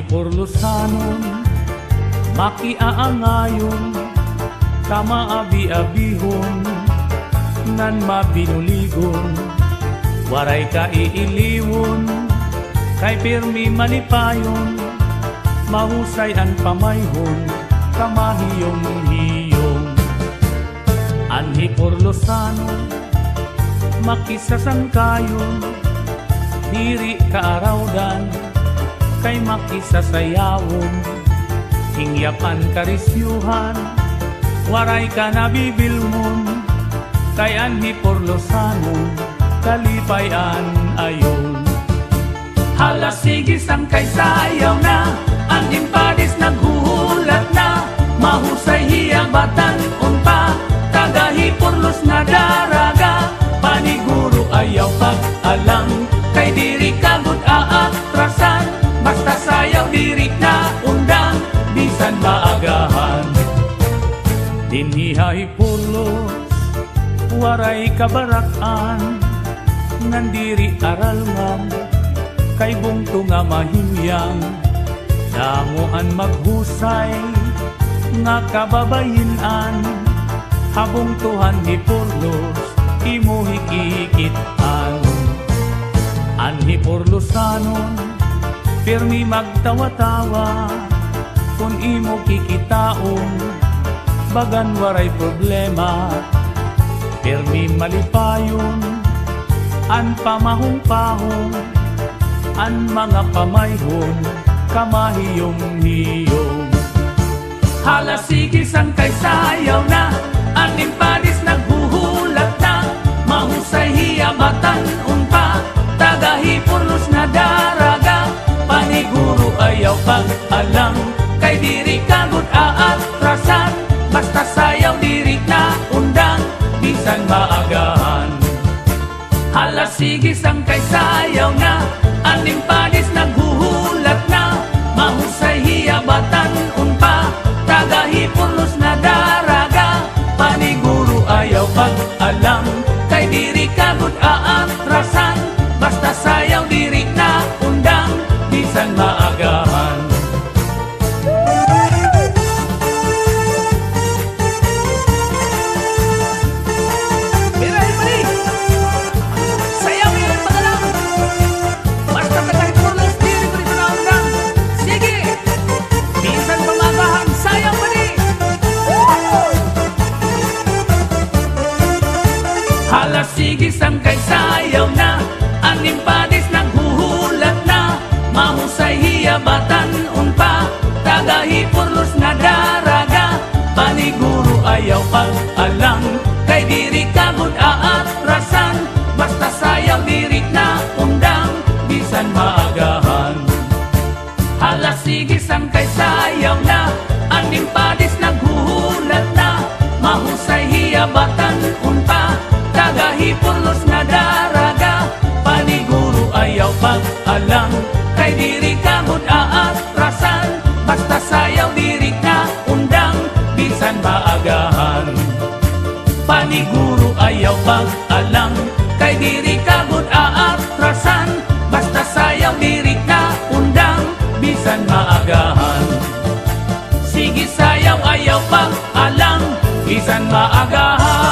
Porlosanon, makiaangayon, kamaabi-abihon, nan mabinuligon, waray ka iiliwon, kay pirmi malipayon, mahusay ang pamayhon, kamahiyong-hiyong. Anhi Porlosanon, makisasangkayon, diri kaarawdan, kay makisasayawon, hingyapan karisyuhan, waray ka nabibilmon, kay Anhi Porlosanon, kalipayan ayon. Hala sige sang kay sayaw na, ang impadis naghuhulat na, mahusay hiyabatan unpa, tagahi Porlos na daraga, paniguro ayaw pag-alang, kay diri kagud aatrasan, basta sayaw diri na undang, bisan maagahan. Dinhihay Porlos, waray kabarakan, nandiri aralngan, kay bungto nga mahimyang, damuan maghusay, nga kababayinan, habong tuhan ni Porlos, imo hikikitan. Anhi Porlosanon, pirmi magtawa-tawa, kung imo kikitaon, bagan waray problema, pirmi malipayon, an pamahong-pahong, an mga pamayhon, kamahiyong-hiyong. Hala sige sang kay sayaw na, ang impadis naghuhulat na, mahusay hiyabatan unpa, tagahi Porlos na daraga, paniguro ayaw pag-alang, kay diri kagud aatrasan, basta sayaw diri na undang, bisan maagahan. Hala sige sang kay sayaw na, ang impadis naghuhulat na, mahusay hiyabatan unpa, tagahi Porlos na daraga, paniguro ayaw pag-alang, kay diri kagud aatrasan, basta sayaw diri na undang, bisan maagahan. Hala sige sang kay sayaw na, ang impadis naghuhulat na, mahusay hiyabatan unpa, tagahi Porlos na daraga, paniguro ayaw pag-alang, kay diri kagud aatrasan, basta sayaw diri na undang, bisan maagahan. Hala sige sang kay sayaw na, ang impadis naghuhulat na, mahusay hiyabatan unpa, tagahi Porlos na daraga, paniguro ayaw pag-alang, kay diri kagud aatrasan, basta sayaw diri na undang, bisan maagahan. Paniguro ayaw pag-alang, kay diri kagud aatrasan, basta sayaw diri na undang, bisan maagahan. Sige sayaw ayaw pag-alang, bisan maagahan.